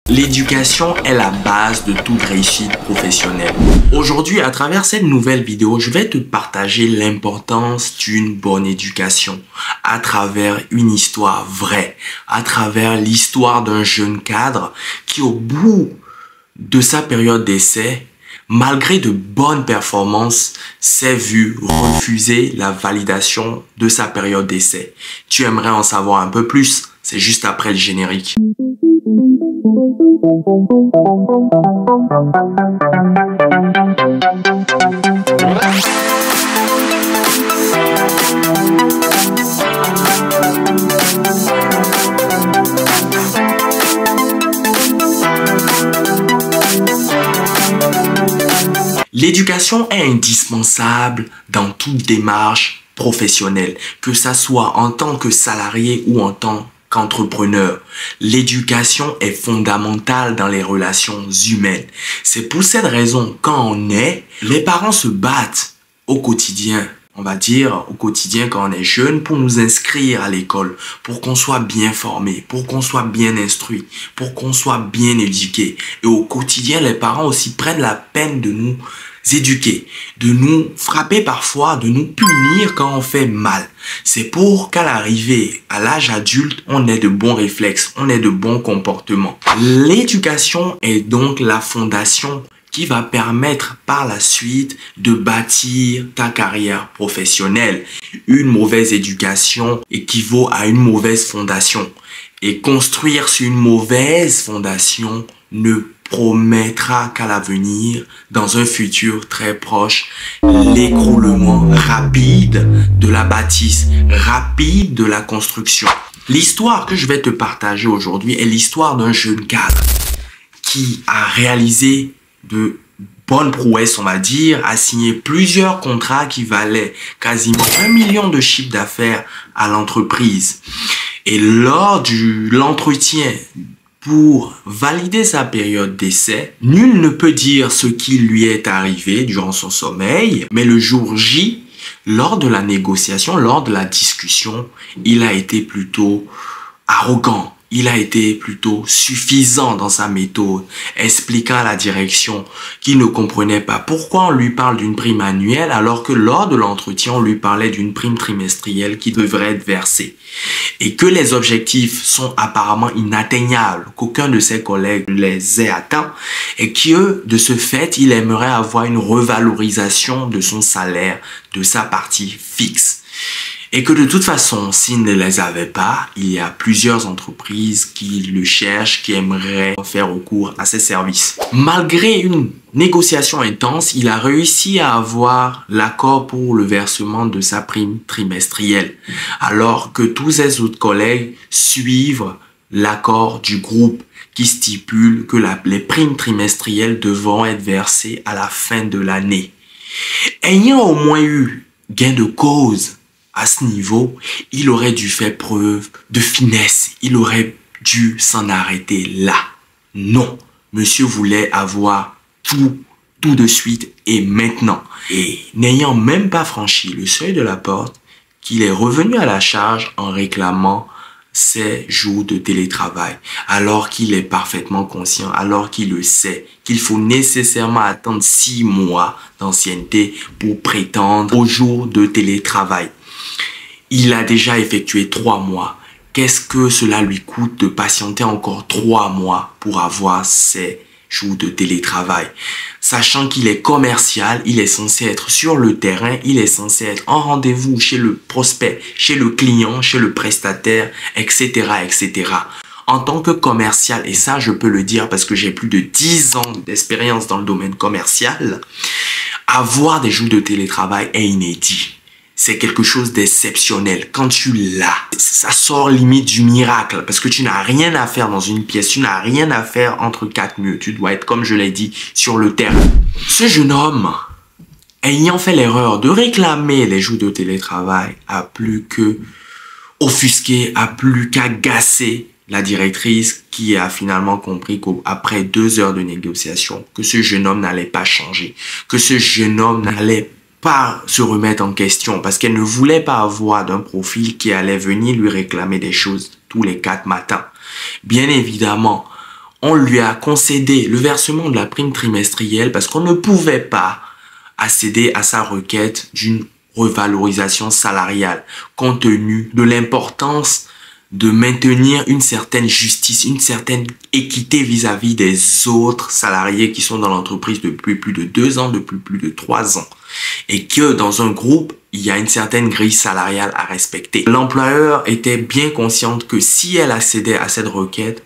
L'éducation est la base de toute réussite professionnelle. Aujourd'hui, à travers cette nouvelle vidéo, je vais te partager l'importance d'une bonne éducation à travers une histoire vraie, à travers l'histoire d'un jeune cadre qui, au bout de sa période d'essai, malgré de bonnes performances, s'est vu refuser la validation de sa période d'essai. Tu aimerais en savoir un peu plus? C'est juste après le générique. L'éducation est indispensable dans toute démarche professionnelle, que ça soit en tant que salarié ou en tant qu'entrepreneur. L'éducation est fondamentale dans les relations humaines. C'est pour cette raison, quand on naît, les parents se battent au quotidien. On va dire au quotidien quand on est jeune pour nous inscrire à l'école, pour qu'on soit bien formé, pour qu'on soit bien instruit, pour qu'on soit bien éduqué. Et au quotidien, les parents aussi prennent la peine de nous éduquer, de nous frapper parfois, de nous punir quand on fait mal. C'est pour qu'à l'arrivée à l'âge adulte, on ait de bons réflexes, on ait de bons comportements. L'éducation est donc la fondation qui va permettre par la suite de bâtir ta carrière professionnelle. Une mauvaise éducation équivaut à une mauvaise fondation. Et construire sur une mauvaise fondation ne promettra qu'à l'avenir, dans un futur très proche, l'écroulement rapide de la bâtisse, rapide de la construction. L'histoire que je vais te partager aujourd'hui est l'histoire d'un jeune cadre qui a réalisé de bonnes prouesses, on va dire, a signé plusieurs contrats qui valaient quasiment 1 million de chiffre d'affaires à l'entreprise. Et lors de l'entretien pour valider sa période d'essai, nul ne peut dire ce qui lui est arrivé durant son sommeil, mais le jour J, lors de la négociation, lors de la discussion, il a été plutôt arrogant. Il a été plutôt suffisant dans sa méthode, expliquant à la direction qu'il ne comprenait pas pourquoi on lui parle d'une prime annuelle alors que lors de l'entretien, on lui parlait d'une prime trimestrielle qui devrait être versée. Et que les objectifs sont apparemment inatteignables, qu'aucun de ses collègues les ait atteints et que, de ce fait, il aimerait avoir une revalorisation de son salaire, de sa partie fixe. Et que de toute façon, s'il ne les avait pas, il y a plusieurs entreprises qui le cherchent, qui aimeraient faire recours à ses services. Malgré une négociation intense, il a réussi à avoir l'accord pour le versement de sa prime trimestrielle, alors que tous ses autres collègues suivent l'accord du groupe qui stipule que les primes trimestrielles devront être versées à la fin de l'année. Ayant au moins eu gain de cause à ce niveau, il aurait dû faire preuve de finesse. Il aurait dû s'en arrêter là. Non, monsieur voulait avoir tout de suite et maintenant. Et n'ayant même pas franchi le seuil de la porte, qu'il est revenu à la charge en réclamant ses jours de télétravail, alors qu'il est parfaitement conscient, alors qu'il le sait, qu'il faut nécessairement attendre 6 mois d'ancienneté pour prétendre aux jours de télétravail. Il a déjà effectué 3 mois. Qu'est-ce que cela lui coûte de patienter encore 3 mois pour avoir ses jours de télétravail? Sachant qu'il est commercial, il est censé être sur le terrain, il est censé être en rendez-vous chez le prospect, chez le client, chez le prestataire, etc., etc. En tant que commercial, et ça je peux le dire parce que j'ai plus de 10 ans d'expérience dans le domaine commercial, avoir des jours de télétravail est inédit. C'est quelque chose d'exceptionnel. Quand tu l'as, ça sort limite du miracle parce que tu n'as rien à faire dans une pièce, tu n'as rien à faire entre 4 murs. Tu dois être, comme je l'ai dit, sur le terrain. Ce jeune homme, ayant fait l'erreur de réclamer les jours de télétravail, a plus que offusqué, a plus qu'agacé la directrice qui a finalement compris qu'après 2 heures de négociation, que ce jeune homme n'allait pas changer, que ce jeune homme n'allait pas se remettre en question parce qu'elle ne voulait pas avoir d'un profil qui allait venir lui réclamer des choses tous les 4 matins. Bien évidemment, On lui a concédé le versement de la prime trimestrielle parce qu'on ne pouvait pas accéder à sa requête d'une revalorisation salariale, compte tenu de l'importance de maintenir une certaine justice, une certaine équité vis-à-vis des autres salariés qui sont dans l'entreprise depuis plus de 2 ans, depuis plus de 3 ans. Et que dans un groupe, il y a une certaine grille salariale à respecter. L'employeur était bien consciente que si elle accédait à cette requête,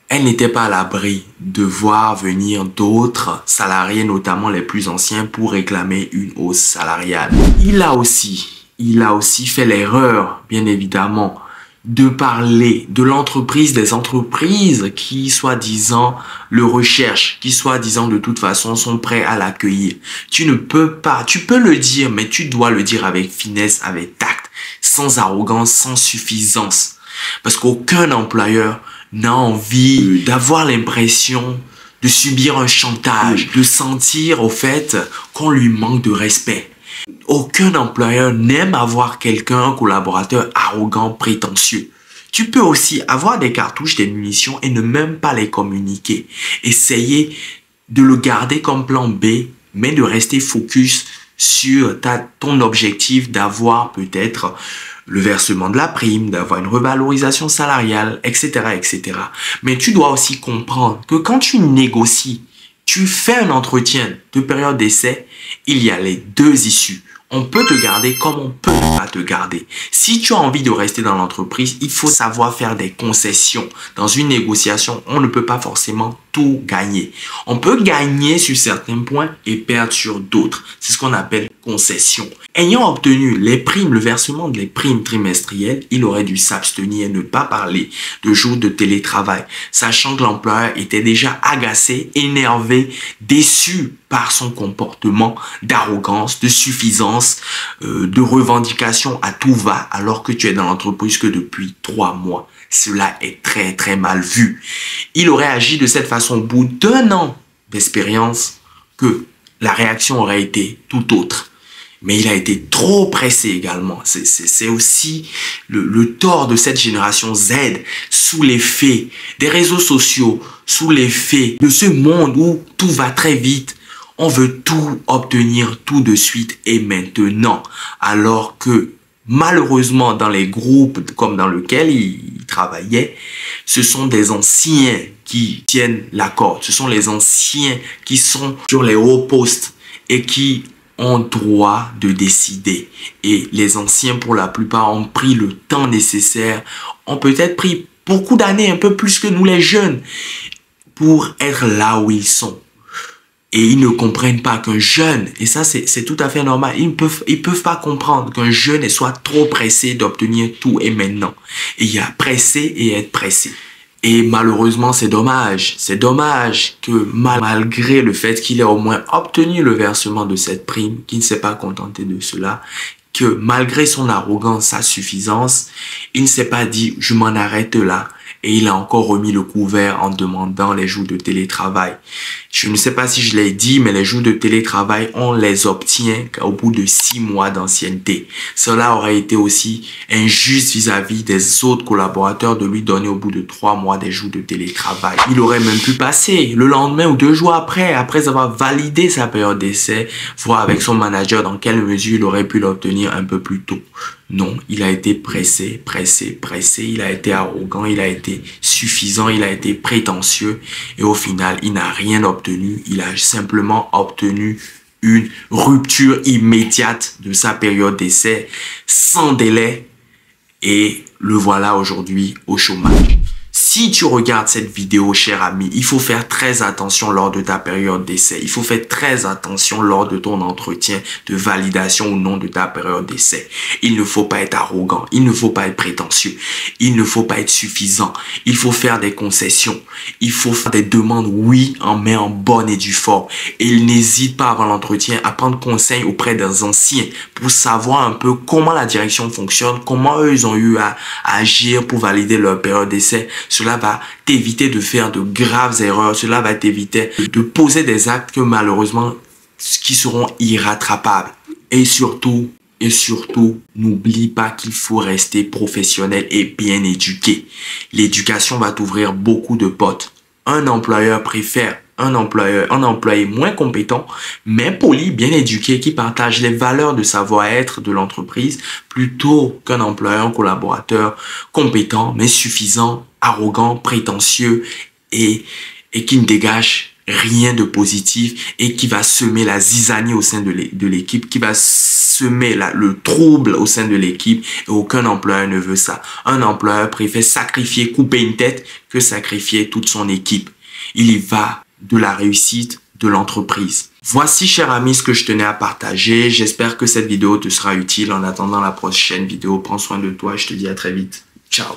elle n'était pas à l'abri de voir venir d'autres salariés, notamment les plus anciens, pour réclamer une hausse salariale. Il a aussi fait l'erreur, bien évidemment, de parler de l'entreprise, des entreprises qui, soi-disant, le recherchent, qui, soi-disant, de toute façon, sont prêts à l'accueillir. Tu ne peux pas, tu peux le dire, mais tu dois le dire avec finesse, avec tact, sans arrogance, sans suffisance. Parce qu'aucun employeur n'a envie d'avoir l'impression de subir un chantage, de sentir au fait qu'on lui manque de respect. Aucun employeur n'aime avoir quelqu'un, un collaborateur arrogant, prétentieux. Tu peux aussi avoir des cartouches, des munitions et ne même pas les communiquer. Essayer de le garder comme plan B, mais de rester focus sur ton objectif d'avoir peut-être le versement de la prime, d'avoir une revalorisation salariale, etc., etc. Mais tu dois aussi comprendre que quand tu négocies, tu fais un entretien de période d'essai, il y a les deux issues. On peut te garder comme on peut ne pas te garder. Si tu as envie de rester dans l'entreprise, il faut savoir faire des concessions. Dans une négociation, on ne peut pas forcément tout gagner. On peut gagner sur certains points et perdre sur d'autres. C'est ce qu'on appelle concession. Ayant obtenu les primes, le versement des primes trimestrielles, il aurait dû s'abstenir et ne pas parler de jours de télétravail, sachant que l'employeur était déjà agacé, énervé, déçu par son comportement d'arrogance, de suffisance, de revendication à tout va, alors que tu es dans l'entreprise que depuis 3 mois. Cela est très très mal vu. Il aurait agi de cette façon au bout d'1 an d'expérience que la réaction aurait été tout autre. Mais il a été trop pressé également. C'est aussi le tort de cette génération Z, sous l'effet des réseaux sociaux, sous l'effet de ce monde où tout va très vite. On veut tout obtenir tout de suite et maintenant. Alors que malheureusement, dans les groupes comme dans lequel il travaillait, ce sont des anciens qui tiennent la corde. Ce sont les anciens qui sont sur les hauts postes et qui ont droit de décider. Et les anciens, pour la plupart, ont pris le temps nécessaire, ont peut-être pris beaucoup d'années, un peu plus que nous les jeunes, pour être là où ils sont. Et ils ne comprennent pas qu'un jeune, et ça c'est tout à fait normal, ils peuvent pas comprendre qu'un jeune soit trop pressé d'obtenir tout et maintenant. Et il y a pressé et être pressé. Et malheureusement, c'est dommage. C'est dommage que malgré le fait qu'il ait au moins obtenu le versement de cette prime, qu'il ne s'est pas contenté de cela, que malgré son arrogance, sa suffisance, il ne s'est pas dit « je m'en arrête là ». Et il a encore remis le couvert en demandant les jours de télétravail. Je ne sais pas si je l'ai dit, mais les jours de télétravail, on les obtient au bout de 6 mois d'ancienneté. Cela aurait été aussi injuste vis-à-vis des autres collaborateurs de lui donner au bout de 3 mois des jours de télétravail. Il aurait même pu passer le lendemain ou 2 jours après avoir validé sa période d'essai, voir avec son manager dans quelle mesure il aurait pu l'obtenir un peu plus tôt. Non, il a été pressé, il a été arrogant, il a été suffisant, il a été prétentieux et au final, il n'a rien obtenu. Il a simplement obtenu une rupture immédiate de sa période d'essai sans délai et le voilà aujourd'hui au chômage. Si tu regardes cette vidéo, cher ami, il faut faire très attention lors de ta période d'essai. Il faut faire très attention lors de ton entretien de validation ou non de ta période d'essai. Il ne faut pas être arrogant. Il ne faut pas être prétentieux. Il ne faut pas être suffisant. Il faut faire des concessions. Il faut faire des demandes, oui, mais en bonne et due forme. Et il n'hésite pas avant l'entretien à prendre conseil auprès des anciens pour savoir un peu comment la direction fonctionne, comment eux, ils ont eu à agir pour valider leur période d'essai. Cela va t'éviter de faire de graves erreurs. Cela va t'éviter de poser des actes que malheureusement, qui seront irrattrapables. Et surtout, n'oublie pas qu'il faut rester professionnel et bien éduqué. L'éducation va t'ouvrir beaucoup de portes. Un employeur préfère un employé moins compétent, mais poli, bien éduqué, qui partage les valeurs de savoir-être de l'entreprise, plutôt qu'un employeur, un collaborateur compétent, mais suffisant, arrogant, prétentieux et qui ne dégage rien de positif et qui va semer la zizanie au sein de l'équipe, qui va semer le trouble au sein de l'équipe, et aucun employeur ne veut ça. Un employeur préfère sacrifier, couper une tête que sacrifier toute son équipe. Il y va de la réussite de l'entreprise. Voici, cher ami, ce que je tenais à partager. J'espère que cette vidéo te sera utile. En attendant la prochaine vidéo, prends soin de toi et je te dis à très vite. Ciao.